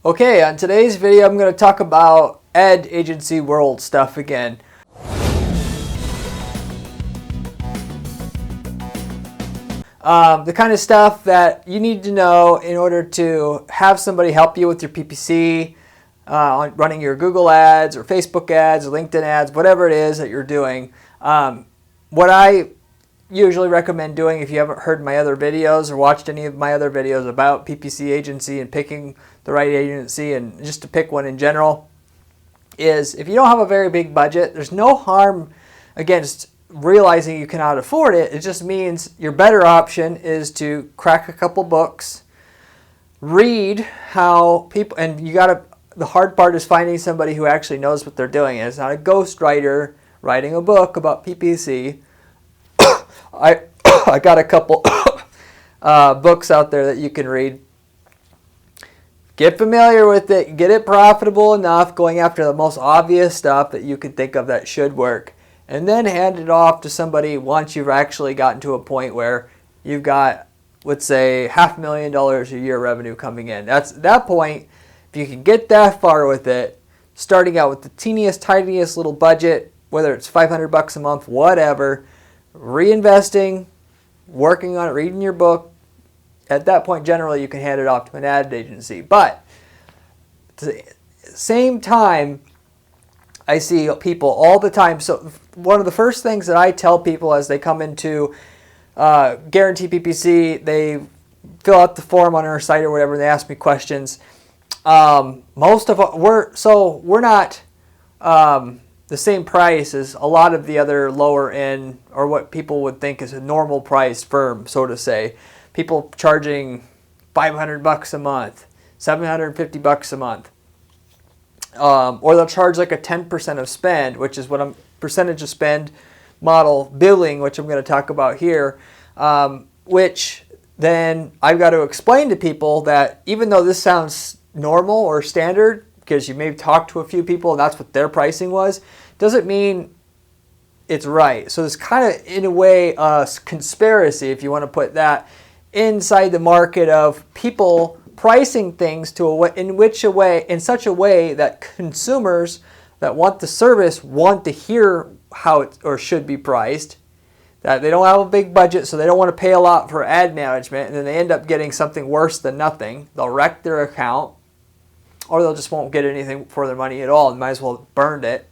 Okay, on today's video I'm going to talk about ad agency world stuff again. The kind of stuff that you need to know in order to have somebody help you with your PPC, on running your Google ads or Facebook ads or LinkedIn ads, whatever it is that you're doing. What I usually recommend doing, if you haven't heard my other videos or watched any of my other videos about PPC agency and picking the right agency and just to pick one in general, is if you don't have a very big budget, there's no harm against realizing you cannot afford it. It just means your better option is to crack a couple books, read how people, and the hard part is finding somebody who actually knows what they're doing. It's not a ghostwriter writing a book about PPC. I got a couple books out there that you can read. Get familiar with it. Get it profitable enough, going after the most obvious stuff that you can think of that should work. And then hand it off to somebody once you've actually gotten to a point where you've got, let's say, $500,000 a year revenue coming in. That's at that point, if you can get that far with it, starting out with the teeniest, tiniest little budget, whether it's $500 a month, whatever, reinvesting, working on it, reading your book, at that point, generally, you can hand it off to an ad agency. But at the same time, I see people all the time. So one of the first things that I tell people as they come into Guarantee PPC, they fill out the form on our site or whatever, and they ask me questions. We're not the same price as a lot of the other lower end, or what people would think is a normal priced firm, so to say. People charging $500 a month, $750 a month. Or they'll charge like a 10% of spend, which is what I'm percentage of spend model billing, which I'm going to talk about here, which then I've got to explain to people that even though this sounds normal or standard, because you may talk to a few people and that's what their pricing was, doesn't mean it's right. So there's kind of, in a way, a conspiracy, if you want to put that, inside the market of people pricing things in such a way that consumers that want the service want to hear how it or should be priced, that they don't have a big budget, so they don't want to pay a lot for ad management, and then they end up getting something worse than nothing. They'll wreck their account, or they'll just won't get anything for their money at all and might as well have burned it.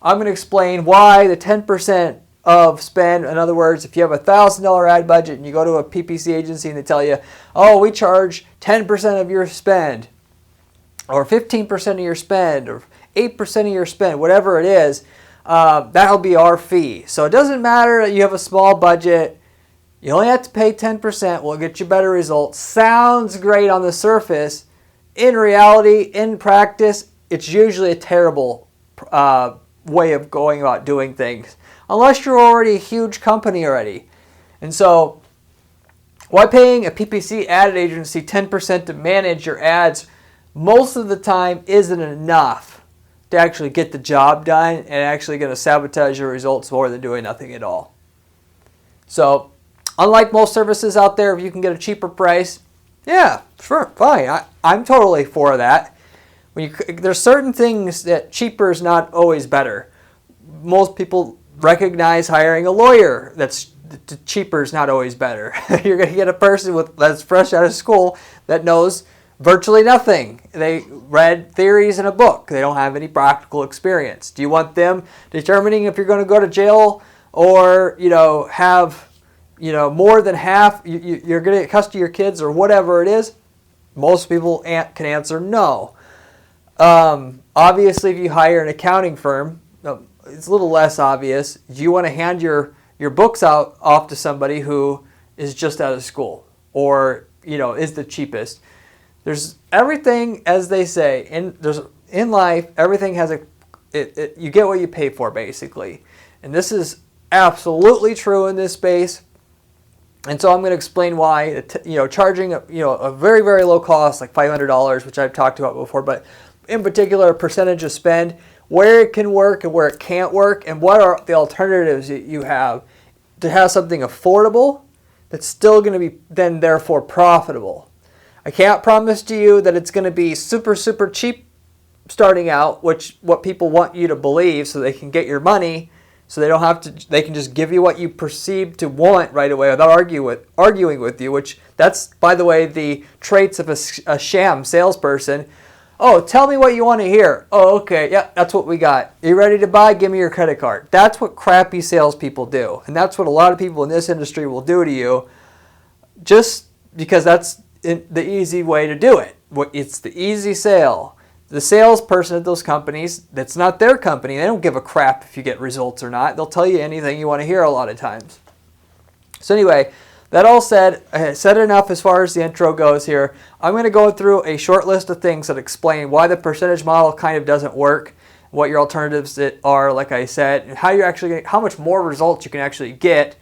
I'm going to explain why the 10% of spend, in other words, if you have a $1,000 ad budget and you go to a PPC agency and they tell you, oh, we charge 10% of your spend, or 15% of your spend, or 8% of your spend, whatever it is, that'll be our fee. So it doesn't matter that you have a small budget. You only have to pay 10%. We'll get you better results. Sounds great on the surface. In reality, in practice, it's usually a terrible way of going about doing things, unless you're already a huge company already. And so why paying a PPC ad agency 10% to manage your ads most of the time isn't enough to actually get the job done, and actually going to sabotage your results more than doing nothing at all. So unlike most services out there, if you can get a cheaper price, yeah, sure, fine. I'm totally for that. There's certain things that cheaper is not always better. Most people recognize hiring a lawyer that's cheaper is not always better. You're going to get a person that's fresh out of school that knows virtually nothing. They read theories in a book. They don't have any practical experience. Do you want them determining if you're going to go to jail, or have more than half you're going to get custody of your kids, or whatever it is? Most people can answer no. Obviously, if you hire an accounting firm, it's a little less obvious. Do you want to hand your books off to somebody who is just out of school, or is the cheapest? There's everything, as they say, in life, everything has you get what you pay for, basically, and this is absolutely true in this space. And so I'm going to explain why charging a very, very low cost, like $500, which I've talked about before, but in particular a percentage of spend, where it can work and where it can't work, and what are the alternatives that you have to have something affordable that's still going to be then therefore profitable. I can't promise to you that it's going to be super, super cheap starting out, which what people want you to believe so they can get your money, so they don't have to, they can just give you what you perceive to want right away without arguing with you, which that's, by the way, the traits of a sham salesperson. Oh, tell me what you want to hear. Oh, okay, yeah, that's what we got. You ready to buy? Give me your credit card. That's what crappy salespeople do, and that's what a lot of people in this industry will do to you, just because that's the easy way to do it. It's the easy sale. The salesperson at those companies, that's not their company. They don't give a crap if you get results or not. They'll tell you anything you want to hear a lot of times. So anyway, that all said, I said enough as far as the intro goes here. I'm going to go through a short list of things that explain why the percentage model kind of doesn't work, what your alternatives are, like I said, and how much more results you can actually get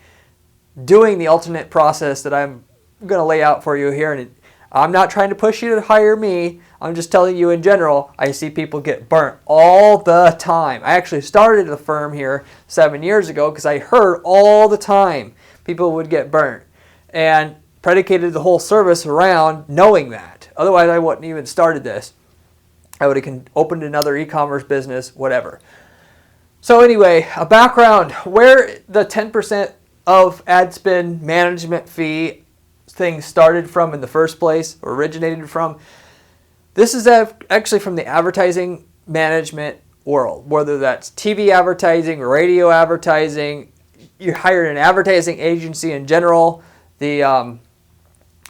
doing the alternate process that I'm going to lay out for you here. And I'm not trying to push you to hire me. I'm just telling you in general, I see people get burnt all the time. I actually started a firm here 7 years ago because I heard all the time people would get burnt, and predicated the whole service around knowing that. Otherwise, I wouldn't even started this. I would have opened another e-commerce business, whatever. So anyway, a background where the 10% of ad spend management fee thing started from in the first place, or originated from. This is actually from the advertising management world, whether that's TV advertising, radio advertising. You hired an advertising agency in general. The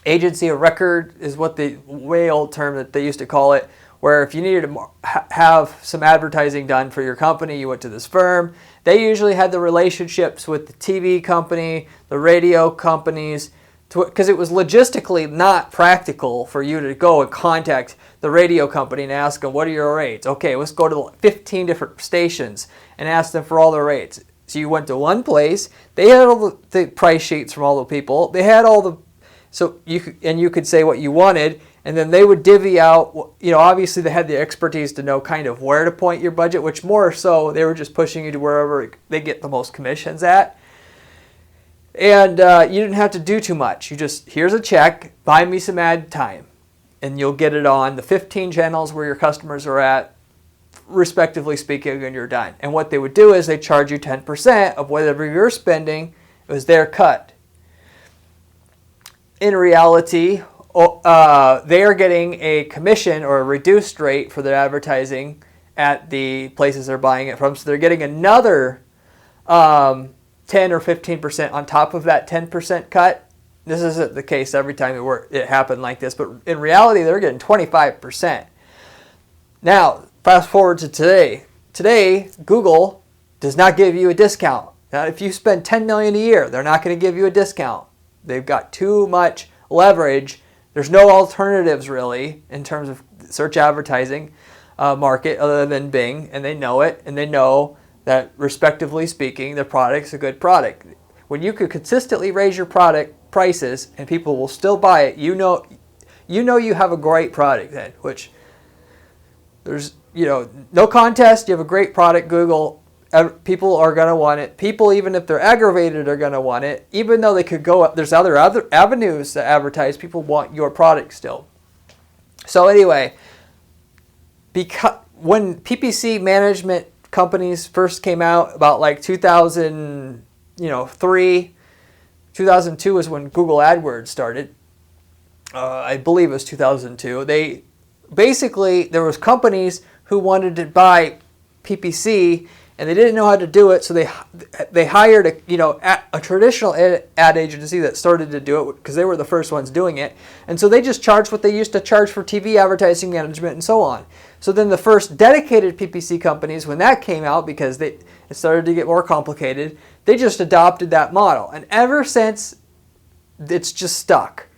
agency of record is what the way old term that they used to call it, where if you needed to have some advertising done for your company, you went to this firm. They usually had the relationships with the TV company, the radio companies, because it was logistically not practical for you to go and contact the radio company and ask them, what are your rates? Okay, let's go to 15 different stations and ask them for all their rates. So you went to one place, they had all the price sheets from all the people, they had all the, so you could say what you wanted, and then they would divvy out, obviously they had the expertise to know kind of where to point your budget, which more so they were just pushing you to wherever they get the most commissions at. And you didn't have to do too much. You just, here's a check, buy me some ad time. And you'll get it on the 15 channels where your customers are at, respectively speaking, and you're done. And what they would do is they charge you 10% of whatever you're spending. It was their cut. In reality, they are getting a commission or a reduced rate for their advertising at the places they're buying it from. So they're getting another 10 or 15% on top of that 10% cut. This isn't the case every time it happened like this, but in reality, they're getting 25%. Now, fast forward to today. Today, Google does not give you a discount. Now, if you spend $10 million a year, they're not going to give you a discount. They've got too much leverage. There's no alternatives really in terms of search advertising market other than Bing, and they know it, and they know that, respectively speaking, their product's a good product. When you could consistently raise your product prices and people will still buy it, you know you have a great product then, which there's, no contest, you have a great product, Google. People are going to want it. People, even if they're aggravated, are going to want it. Even though they could go up, there's other avenues to advertise, people want your product still. So anyway, because when PPC management companies first came out, about like 2003, 2002 was when Google AdWords started. I believe it was 2002. There was companies who wanted to buy PPC and they didn't know how to do it, so they hired a traditional ad agency that started to do it because they were the first ones doing it, and so they just charged what they used to charge for TV advertising management and so on. So then the first dedicated PPC companies, when that came out, because it started to get more complicated, they just adopted that model, and ever since it's just stuck.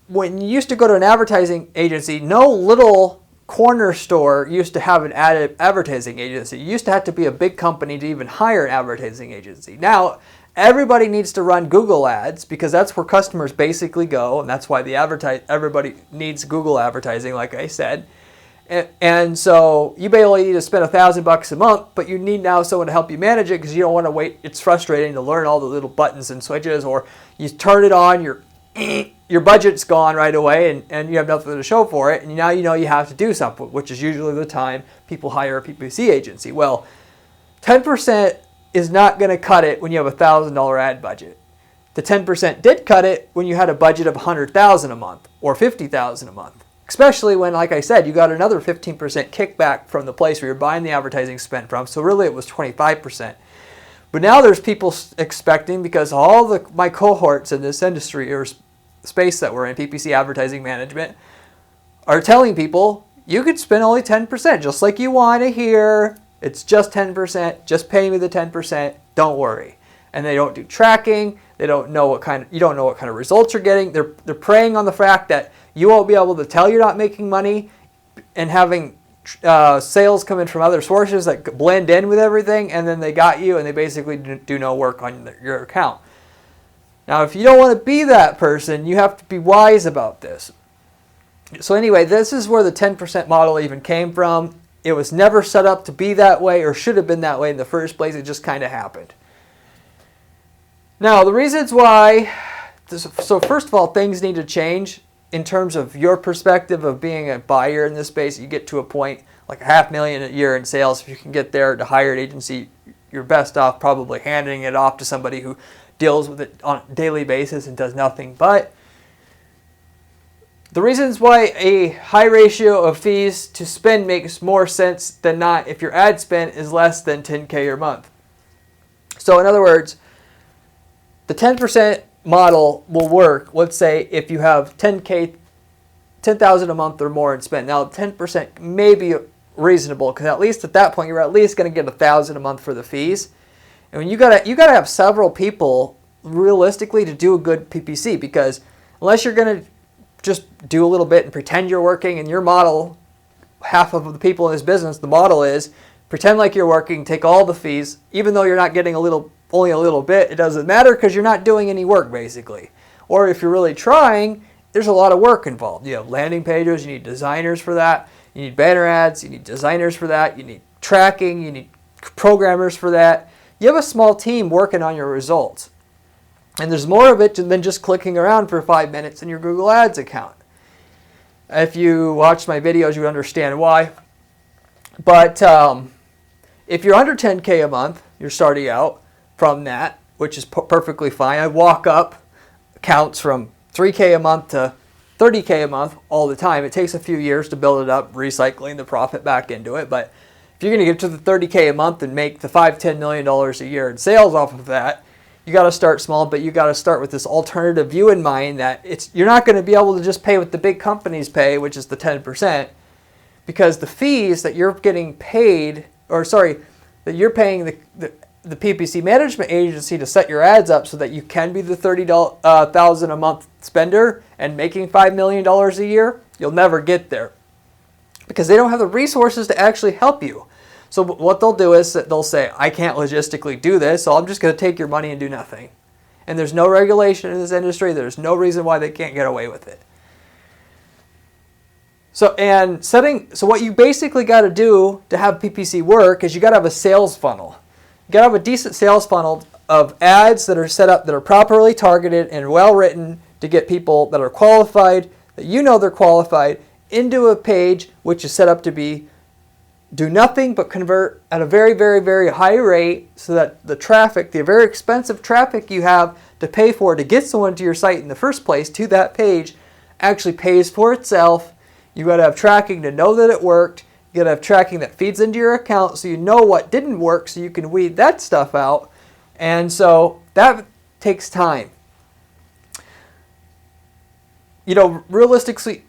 When you used to go to an advertising agency, no little corner store used to have an advertising agency. You used to have to be a big company to even hire an advertising agency. Now, everybody needs to run Google ads because that's where customers basically go, and that's why everybody needs Google advertising, like I said. And so you may only need to spend $1,000 a month, but you need now someone to help you manage it because you don't want to wait. It's frustrating to learn all the little buttons and switches, or you turn it on, your budget's gone right away and you have nothing to show for it. And now you know you have to do something, which is usually the time people hire a PPC agency. Well, 10% is not going to cut it when you have a $1,000 ad budget. The 10% did cut it when you had a budget of $100,000 a month or $50,000 a month. Especially when, like I said, you got another 15% kickback from the place where you're buying the advertising spend from. So really it was 25%. But now there's people expecting, because all my cohorts in this industry or space that we're in, PPC advertising management, are telling people you could spend only 10%, just like you want to hear. It's just 10%. Just pay me the 10%. Don't worry. And they don't do tracking. They don't know you don't know what kind of results you're getting. They're preying on the fact that you won't be able to tell you're not making money, and having sales come in from other sources that blend in with everything, and then they got you and they basically do no work on your account. Now, if you don't want to be that person, you have to be wise about this. So anyway, this is where the 10% model even came from. It was never set up to be that way, or should have been that way in the first place. It just kind of happened. Now, the reasons why, so first of all, things need to change in terms of your perspective of being a buyer in this space. You get to a point like $500,000 a year in sales. If you can get there to hire an agency, you're best off probably handing it off to somebody who deals with it on a daily basis and does nothing but. The reasons why a high ratio of fees to spend makes more sense than not if your ad spend is less than $10K a month. So in other words, the 10% model will work, let's say, if you have $10,000 a month or more in spend. Now, 10% may be reasonable, because at least at that point, you're at least going to get $1,000 a month for the fees. And when you gotta have several people realistically to do a good PPC, because unless you're going to just do a little bit and pretend you're working, and your model, half of the people in this business, the model is pretend like you're working, take all the fees, even though you're not getting only a little bit, it doesn't matter, because you're not doing any work basically. Or if you're really trying, there's a lot of work involved. You have landing pages, you need designers for that, you need banner ads, you need designers for that, you need tracking, you need programmers for that. You have a small team working on your results. And there's more of it than just clicking around for 5 minutes in your Google Ads account. If you watch my videos, you would understand why. But if you're under 10K a month, you're starting out from that, which is perfectly fine. I walk up accounts from 3K a month to 30K a month all the time. It takes a few years to build it up, recycling the profit back into it. But if you're going to get to the 30K a month and make the $5-10 million a year in sales off of that, you got to start small, but you got to start with this alternative view in mind that you're not going to be able to just pay what the big companies pay, which is the 10%, because the fees that you're getting paid, that you're paying the PPC management agency to set your ads up so that you can be the $30,000 a month spender and making $5 million a year, you'll never get there, because they don't have the resources to actually help you. So what they'll do is they'll say, I can't logistically do this, so I'm just going to take your money and do nothing. And there's no regulation in this industry. There's no reason why they can't get away with it. So what you basically got to do to have PPC work is you got to have a sales funnel. You got to have a decent sales funnel of ads that are set up, that are properly targeted and well written to get people that are qualified, that you know they're qualified, into a page which is set up to do nothing but convert at a very, very, very high rate, so that the traffic, the very expensive traffic you have to pay for to get someone to your site in the first place, to that page, actually pays for itself. You got to have tracking to know that it worked. You got to have tracking that feeds into your account so you know what didn't work, so you can weed that stuff out. And so that takes time. Realistically,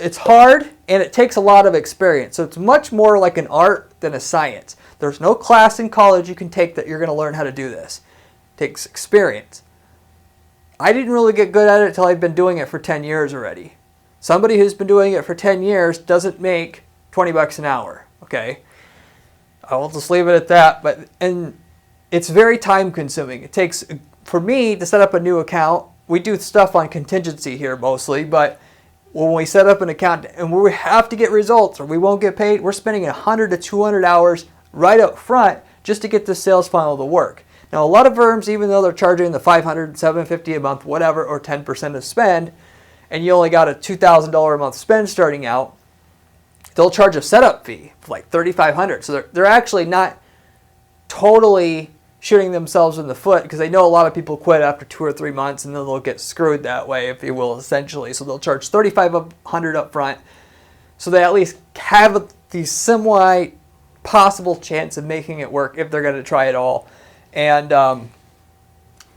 it's hard, and it takes a lot of experience. So it's much more like an art than a science. There's no class in college you can take that you're going to learn how to do this. It takes experience. I didn't really get good at it until I've been doing it for 10 years already. Somebody who's been doing it for 10 years doesn't make $20 an hour, okay? I will just leave it at that. And it's very time consuming. It takes, for me, to set up a new account, we do stuff on contingency here mostly, but when we set up an account and we have to get results or we won't get paid, we're spending 100 to 200 hours right up front just to get this sales funnel to work. Now, a lot of firms, even though they're charging the $500, $750 a month, whatever, or 10% of spend, and you only got a $2,000 a month spend starting out, they'll charge a setup fee of like $3,500. So they're actually not totally shooting themselves in the foot, because they know a lot of people quit after 2 or 3 months, and then they'll get screwed that way, if you will, essentially. So they'll charge $3,500 up front, so they at least have the semi possible chance of making it work if they're going to try it all. And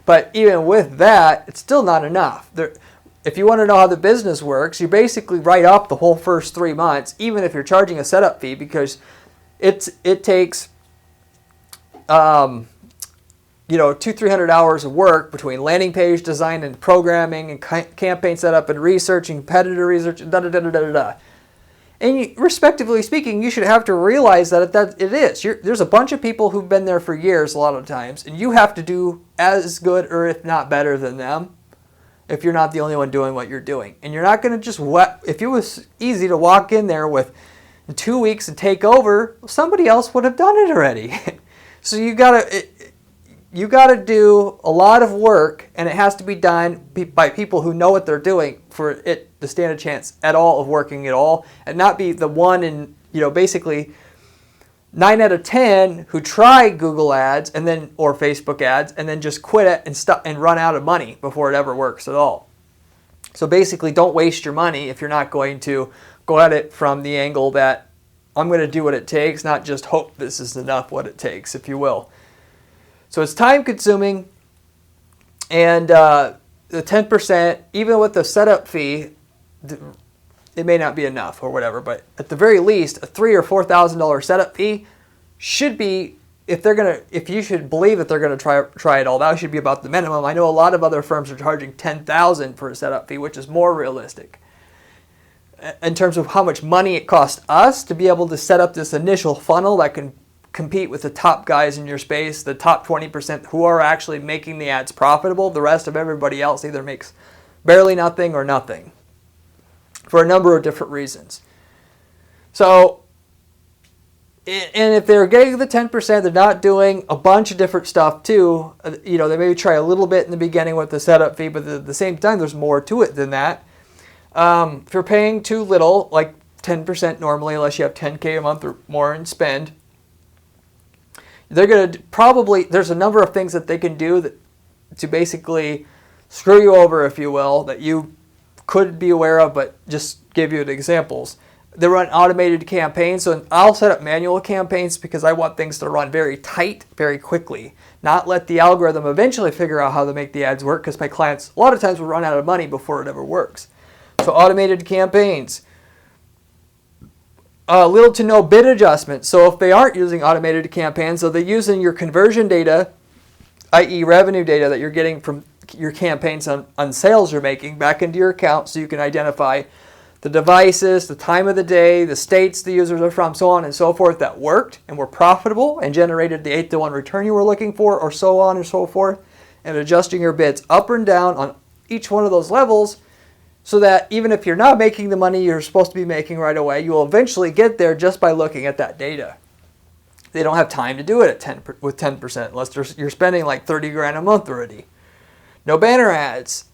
but even with that, it's still not enough. If you want to know how the business works, you basically write up the whole first 3 months, even if you're charging a setup fee, because it takes 200-300 hours of work between landing page design and programming and campaign setup and research and competitor research and da-da-da-da-da-da. And respectively speaking, you should have to realize that it is. There's a bunch of people who've been there for years a lot of times, and you have to do as good or if not better than them if you're not the only one doing what you're doing. And you're not going to just, if it was easy to walk in there in 2 weeks and take over, somebody else would have done it already. So you gotta do a lot of work, and it has to be done by people who know what they're doing for it to stand a chance at all of working at all, and not be the one in, basically 9 out of 10 who try Google ads or Facebook ads and then just quit it and run out of money before it ever works at all. So basically, don't waste your money if you're not going to go at it from the angle that I'm going to do what it takes, not just hope this is enough what it takes, if you will. So it's time consuming, and the 10%, even with the setup fee, it may not be enough or whatever, but at the very least, a $3,000 or $4,000 setup fee should be, if you should believe that they're going to try it all, that should be about the minimum. I know a lot of other firms are charging $10,000 for a setup fee, which is more realistic in terms of how much money it costs us to be able to set up this initial funnel that can compete with the top guys in your space, the top 20% who are actually making the ads profitable. The rest of everybody else either makes barely nothing or nothing for a number of different reasons. So, and if they're getting the 10%, they're not doing a bunch of different stuff too. They maybe try a little bit in the beginning with the setup fee, but at the same time, there's more to it than that. If you're paying too little, like 10% normally, unless you have $10K a month or more in spend, they're going to there's a number of things that they can do to basically screw you over, if you will, that you could be aware of, but just give you examples. They run automated campaigns, so I'll set up manual campaigns because I want things to run very tight, very quickly, not let the algorithm eventually figure out how to make the ads work, because my clients a lot of times will run out of money before it ever works. So automated campaigns. Little to no bid adjustment. So if they aren't using automated campaigns, so they're using your conversion data, i.e. revenue data that you're getting from your campaigns on sales you're making back into your account, so you can identify the devices, the time of the day, the states the users are from, so on and so forth, that worked and were profitable and generated the 8-to-1 return you were looking for, or so on and so forth, and adjusting your bids up and down on each one of those levels, so that even if you're not making the money you're supposed to be making right away, you will eventually get there just by looking at that data. They don't have time to do it with 10% unless you're spending like $30,000 a month already. No banner ads.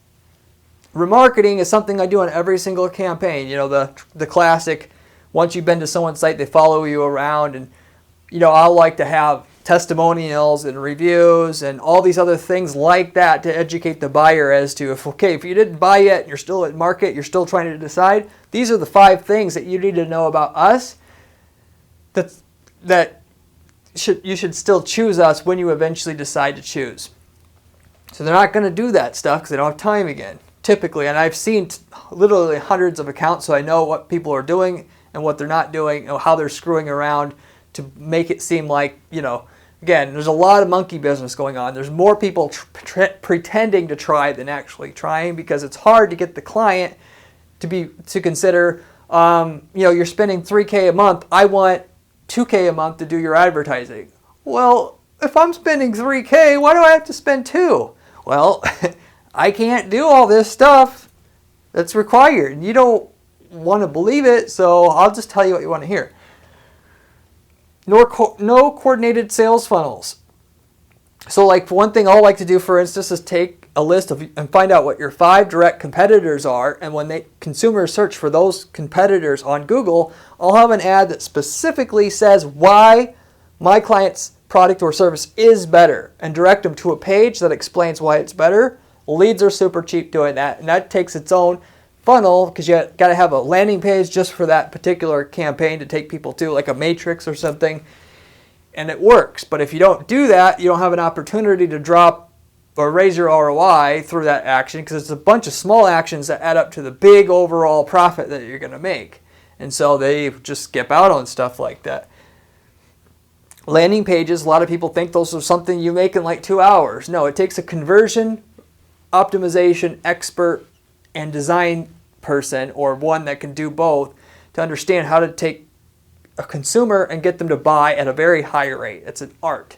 Remarketing is something I do on every single campaign. The classic, once you've been to someone's site, they follow you around, and I'll like to have testimonials and reviews and all these other things like that to educate the buyer as to if you didn't buy yet and you're still at market, you're still trying to decide, these are the 5 things that you need to know about us that you should still choose us when you eventually decide to choose. So they're not going to do that stuff because they don't have time again, typically. And I've seen literally hundreds of accounts, so I know what people are doing and what they're not doing, how they're screwing around to make it seem like, again, there's a lot of monkey business going on. There's more people pretending to try than actually trying, because it's hard to get the client to consider, you're spending $3K a month. I want $2K a month to do your advertising. Well, if I'm spending $3K, why do I have to spend $2? Well, I can't do all this stuff that's required. You don't want to believe it, so I'll just tell you what you want to hear. No coordinated sales funnels. So like one thing I'll like to do, for instance, is take a list of and find out what your 5 direct competitors are, and when consumers search for those competitors on Google, I'll have an ad that specifically says why my client's product or service is better, and direct them to a page that explains why it's better. Leads are super cheap doing that, and that takes its own funnel, because you got to have a landing page just for that particular campaign to take people to, like a matrix or something, and it works. But if you don't do that, you don't have an opportunity to drop or raise your ROI through that action, because it's a bunch of small actions that add up to the big overall profit that you're going to make. And so they just skip out on stuff like that. Landing pages, a lot of people think those are something you make in like 2 hours. No, it takes a conversion optimization expert and design person, or one that can do both, to understand how to take a consumer and get them to buy at a very high rate. It's an art.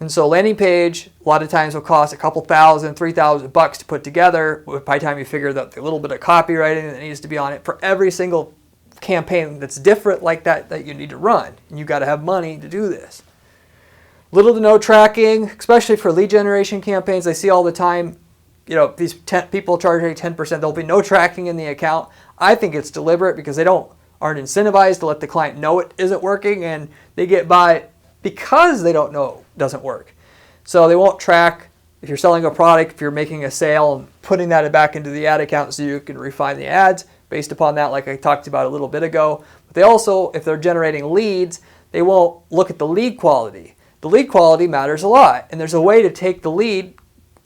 And so landing page a lot of times will cost a couple $1,000, $3,000 to put together. By the time you figure out the little bit of copywriting that needs to be on it for every single campaign that's different like that you need to run. And you've got to have money to do this. Little to no tracking, especially for lead generation campaigns. I see all the time, these people charging 10%, there'll be no tracking in the account. I think it's deliberate, because they aren't incentivized to let the client know it isn't working, and they get by because they don't know it doesn't work. So they won't track if you're selling a product, if you're making a sale, and putting that back into the ad account so you can refine the ads based upon that, like I talked about a little bit ago. But they also, if they're generating leads, they won't look at the lead quality. The lead quality matters a lot, and there's a way to take the lead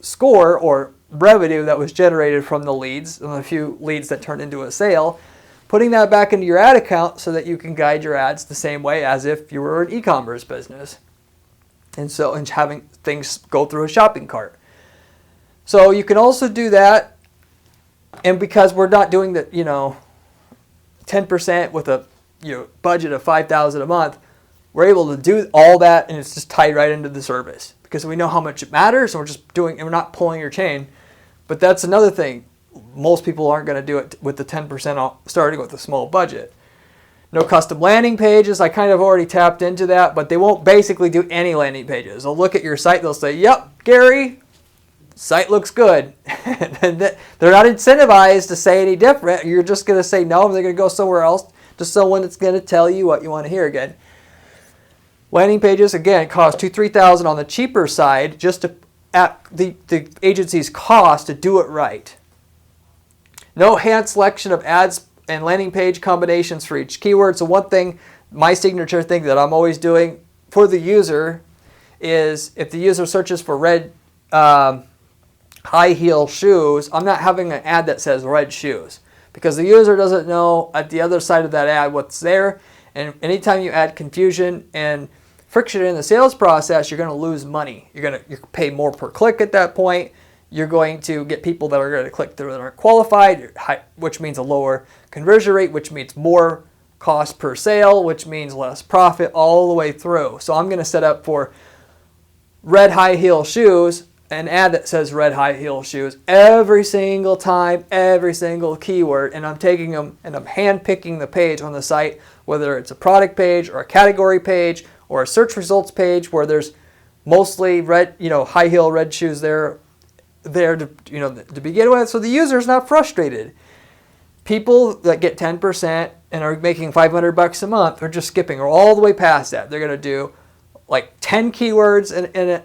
score or revenue that was generated from the leads, and a few leads that turn into a sale, putting that back into your ad account so that you can guide your ads the same way as if you were an e-commerce business. And having things go through a shopping cart. So you can also do that, and because we're not doing the 10% with a budget of $5,000 a month, we're able to do all that, and it's just tied right into the service, because we know how much it matters, and we're not pulling your chain. But that's another thing. Most people aren't going to do it with the 10% off, starting with a small budget. No custom landing pages. I kind of already tapped into that, but they won't basically do any landing pages. They'll look at your site. They'll say, yep, Gary, site looks good. They're not incentivized to say any different. You're just going to say no, and they're going to go somewhere else to someone that's going to tell you what you want to hear again. Landing pages, again, cost $2,000, $3,000 on the cheaper side, just at the agency's cost to do it right. No hand selection of ads and landing page combinations for each keyword. So one thing, my signature thing that I'm always doing for the user is, if the user searches for red high heel shoes, I'm not having an ad that says red shoes, because the user doesn't know at the other side of that ad what's there. And anytime you add confusion and friction in the sales process, you're going to lose money. You're going to pay more per click at that point. You're going to get people that are going to click through that aren't qualified, which means a lower conversion rate, which means more cost per sale, which means less profit all the way through. So I'm going to set up for red high heel shoes, an ad that says red high heel shoes every single time, every single keyword, and I'm taking them and I'm hand picking the page on the site, whether it's a product page or a category page or a search results page where there's mostly red, high heel red shoes there to begin with, so the user is not frustrated. People that get 10% and are making $500 a month are just skipping all the way past that. They're going to do like 10 keywords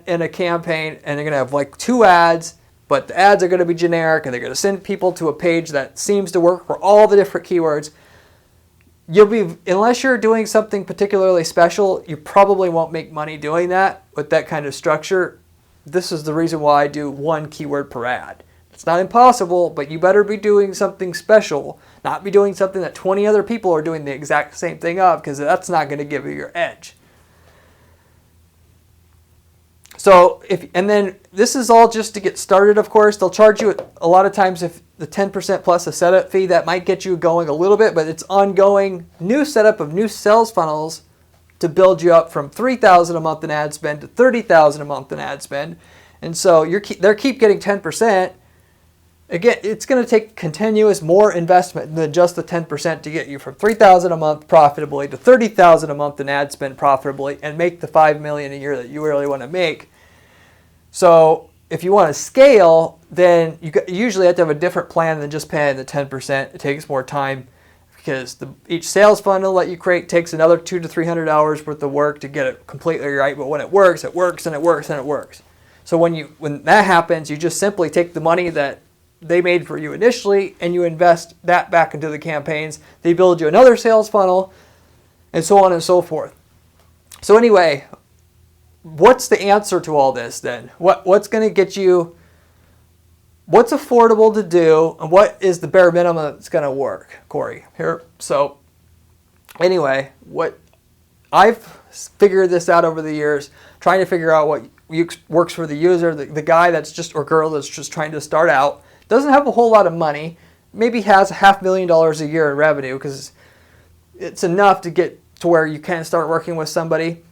in a campaign, and they're going to have like 2 ads, but the ads are going to be generic, and they're going to send people to a page that seems to work for all the different keywords. Unless you're doing something particularly special, you probably won't make money doing that with that kind of structure. This is the reason why I do 1 keyword per ad. It's not impossible, but you better be doing something special, not be doing something that 20 other people are doing the exact same thing of, because that's not going to give you your edge. So, and then this is all just to get started, of course. They'll charge you a lot of times, if the 10% plus a setup fee, that might get you going a little bit, but it's ongoing new setup of new sales funnels to build you up from $3,000 a month in ad spend to $30,000 a month in ad spend. And so they keep getting 10%. Again, it's going to take continuous more investment than just the 10% to get you from $3,000 a month profitably to $30,000 a month in ad spend profitably and make the $5 million a year that you really want to make. So if you want to scale, then you usually have to have a different plan than just paying the 10%. It takes more time because each sales funnel that you create takes another 200 to 300 hours worth of work to get it completely right. But when it works, it works and it works and it works. So when that happens, you just simply take the money that they made for you initially and you invest that back into the campaigns. They build you another sales funnel and so on and so forth. So anyway, what's the answer to all this then? What's going to get you, what's affordable to do, and what is the bare minimum that's going to work, Corey? Here, so anyway, what I've figured this out over the years, trying to figure out what works for the user, the guy that's just, or girl that's just trying to start out, doesn't have a whole lot of money, maybe has $500,000 a year in revenue because it's enough to get to where you can start working with somebody.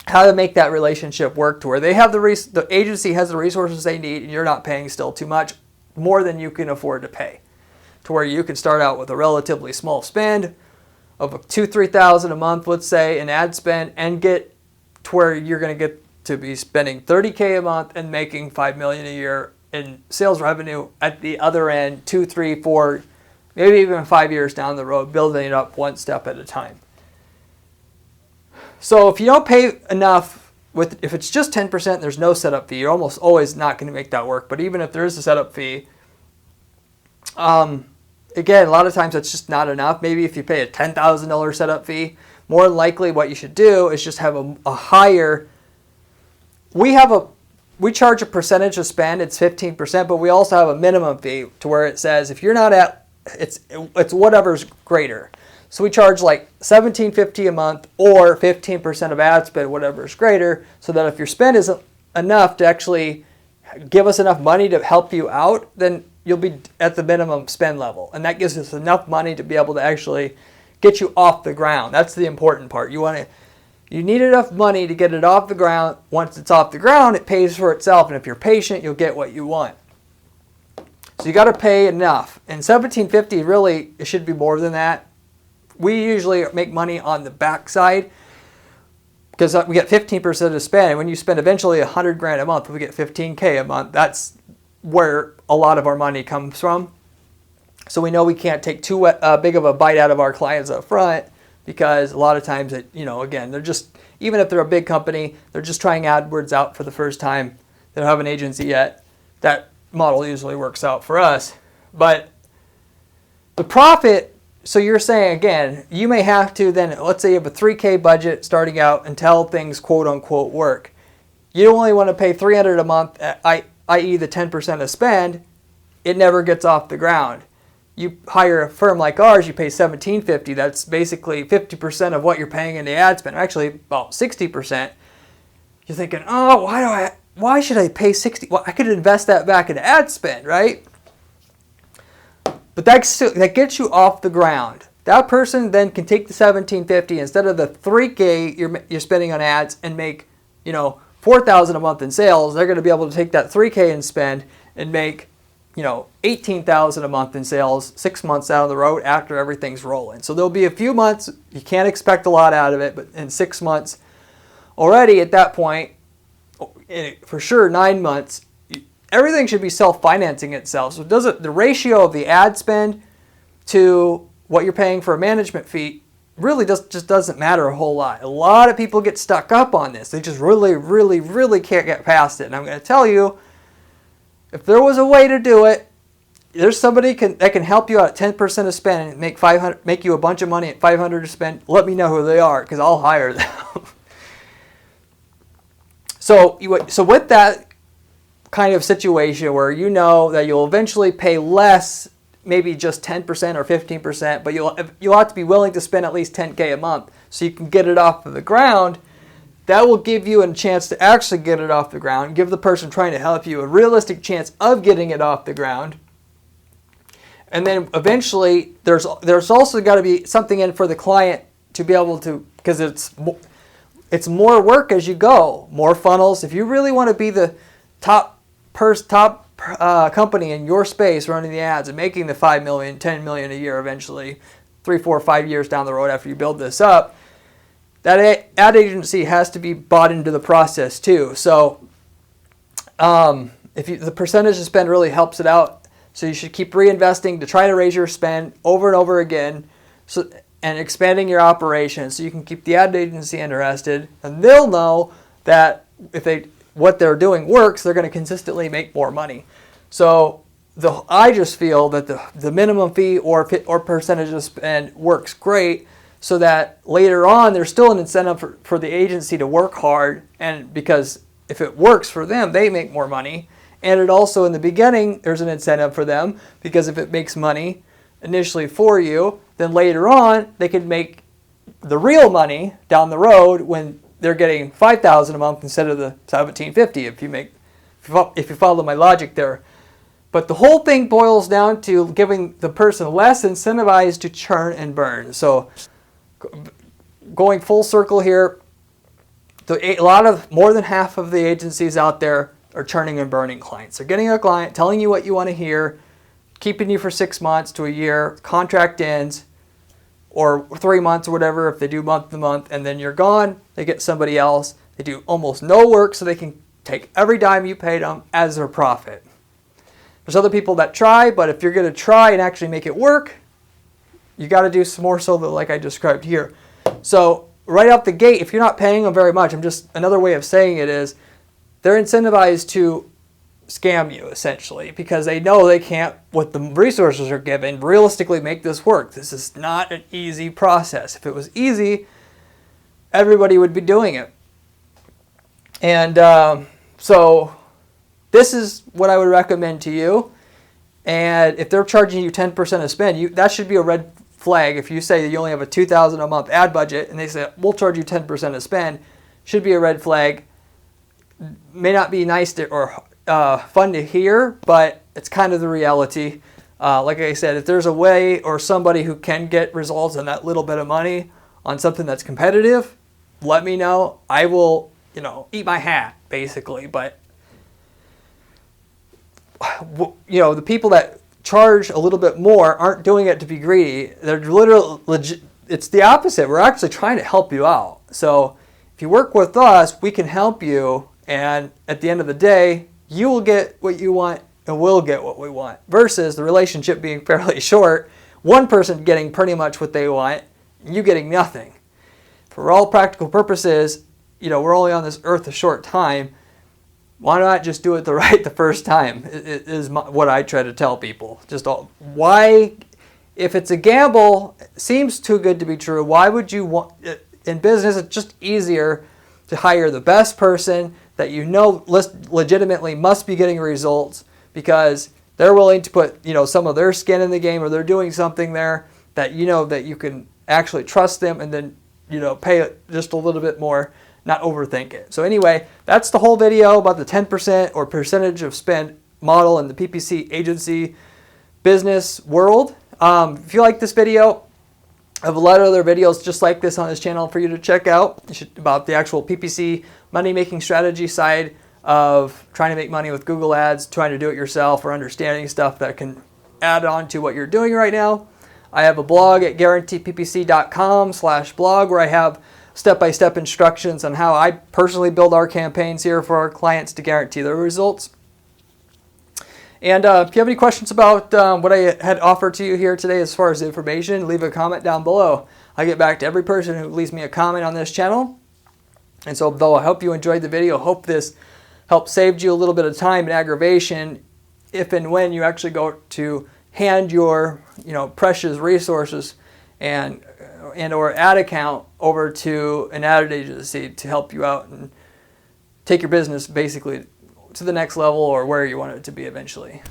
How to make that relationship work to where they have the agency has the resources they need and you're not paying still too much, more than you can afford to pay, to where you can start out with a relatively small spend of $2,000-3,000 a month, let's say, in ad spend, and get to where you're going to get to be spending $30,000 a month and making $5 million a year in sales revenue at the other end, 2, 3, 4, maybe even 5 years down the road, building it up one step at a time. So if you don't pay enough, if it's just 10%, there's no setup fee. You're almost always not going to make that work. But even if there is a setup fee, again, a lot of times that's just not enough. Maybe if you pay a $10,000 setup fee, more than likely what you should do is just have a higher. We charge a percentage of spend. It's 15%, but we also have a minimum fee to where it says if you're not at, it's whatever's greater. So we charge like $17.50 a month or 15% of ad spend, whatever is greater, so that if your spend isn't enough to actually give us enough money to help you out, then you'll be at the minimum spend level. And that gives us enough money to be able to actually get you off the ground. That's the important part. You need enough money to get it off the ground. Once it's off the ground, it pays for itself. And if you're patient, you'll get what you want. So you got to pay enough. And $17.50, really, it should be more than that. We usually make money on the backside because we get 15% of spend. And when you spend eventually $100,000 a month, we get $15,000 a month. That's where a lot of our money comes from. So we know we can't take too big of a bite out of our clients up front because a lot of times, again, they're just, even if they're a big company, they're just trying AdWords out for the first time. They don't have an agency yet. That model usually works out for us. But the profit, so you're saying, again, you may have to then, let's say you have a $3,000 budget starting out until things quote unquote work. You only want to pay $300 a month, i.e. the 10% of spend, it never gets off the ground. You hire a firm like ours, you pay $17.50. That's basically 50% of what you're paying in the ad spend. Actually, about 60%. You're thinking, oh, why should I pay 60? Well, I could invest that back in ad spend, right? But that gets you off the ground. That person then can take the $17.50 instead of the $3,000 you're spending on ads and make, $4,000 a month in sales. They're going to be able to take that $3,000 in spend and make, $18,000 a month in sales 6 months down the road after everything's rolling. So there'll be a few months, you can't expect a lot out of it, but in 6 months, already at that point, for sure 9 months, everything should be self-financing itself. So the ratio of the ad spend to what you're paying for a management fee really just doesn't matter a whole lot. A lot of people get stuck up on this. They just really, really, really can't get past it. And I'm going to tell you, if there was a way to do it, there's somebody that can help you out at 10% of spend and make you a bunch of money at $500 to spend. Let me know who they are because I'll hire them. So with that kind of situation where you know that you'll eventually pay less, maybe just 10% or 15%, but you'll have to be willing to spend at least $10,000 a month so you can get it off of the ground. That will give you a chance to actually get it off the ground, give the person trying to help you a realistic chance of getting it off the ground. And then eventually there's also got to be something in for the client to be able to, because it's more work as you go, more funnels. If you really want to be the top company in your space running the ads and making the $5 million, $10 million a year eventually, 3, 4, 5 years down the road after you build this up, that ad agency has to be bought into the process too. So The percentage of spend really helps it out. So you should keep reinvesting to try to raise your spend over and over again, and expanding your operation so you can keep the ad agency interested, and they'll know that if what they're doing works, they're going to consistently make more money. So I just feel that the minimum fee or percentage of spend works great, so that later on there's still an incentive for the agency to work hard, and because if it works for them, they make more money. And it also, in the beginning, there's an incentive for them, because if it makes money initially for you, then later on they can make the real money down the road when they're getting $5,000 a month instead of the $1,750 if you follow my logic there. But the whole thing boils down to giving the person less incentivized to churn and burn. So going full circle here, more than half of the agencies out there are churning and burning clients. They're getting a client, telling you what you want to hear, keeping you for 6 months to a year, contract ends, or 3 months or whatever if they do month to month, and then you're gone. They get somebody else. They do almost no work, so they can take every dime you paid them as their profit. There's other people that try, but if you're going to try and actually make it work, you got to do some more so like I described here. So right out the gate, if you're not paying them very much, another way of saying it is they're incentivized to scam you, essentially, because they know they can't, with the resources are given, realistically make this work. This is not an easy process. If it was easy, everybody would be doing it. And so this is what I would recommend to you. And if they're charging you 10% of spend, that should be a red flag. If you say that you only have a $2,000 a month ad budget and they say, we'll charge you 10% of spend, should be a red flag. May not be nice or fun to hear, but it's kind of the reality. Like I said, if there's a way or somebody who can get results on that little bit of money on something that's competitive, let me know. I will, eat my hat, basically. But, the people that charge a little bit more aren't doing it to be greedy. They're literally, it's the opposite. We're actually trying to help you out. So if you work with us, we can help you. And at the end of the day, you will get what you want and we'll get what we want. Versus the relationship being fairly short, one person getting pretty much what they want, and you getting nothing. For all practical purposes, we're only on this earth a short time. Why not just do it right the first time? It is what I try to tell people. Why, if it's a gamble, it seems too good to be true. Why would you want, in business, it's just easier to hire the best person that legitimately must be getting results, because they're willing to put some of their skin in the game, or they're doing something there that that you can actually trust them, and then pay just a little bit more, not overthink it. So anyway, that's the whole video about the 10% or percentage of spend model in the PPC agency business world. If you like this video, I have a lot of other videos just like this on this channel for you to check out about the actual PPC money-making strategy side of trying to make money with Google Ads, trying to do it yourself, or understanding stuff that can add on to what you're doing right now. I have a blog at guaranteeppc.com/blog where I have step-by-step instructions on how I personally build our campaigns here for our clients to guarantee their results. And if you have any questions about what I had offered to you here today as far as information, leave a comment down below. I get back to every person who leaves me a comment on this channel. And so, though I hope you enjoyed the video, hope this helped save you a little bit of time and aggravation if and when you actually go to hand your precious resources and or ad account over to an ad agency to help you out and take your business basically to the next level or where you want it to be eventually.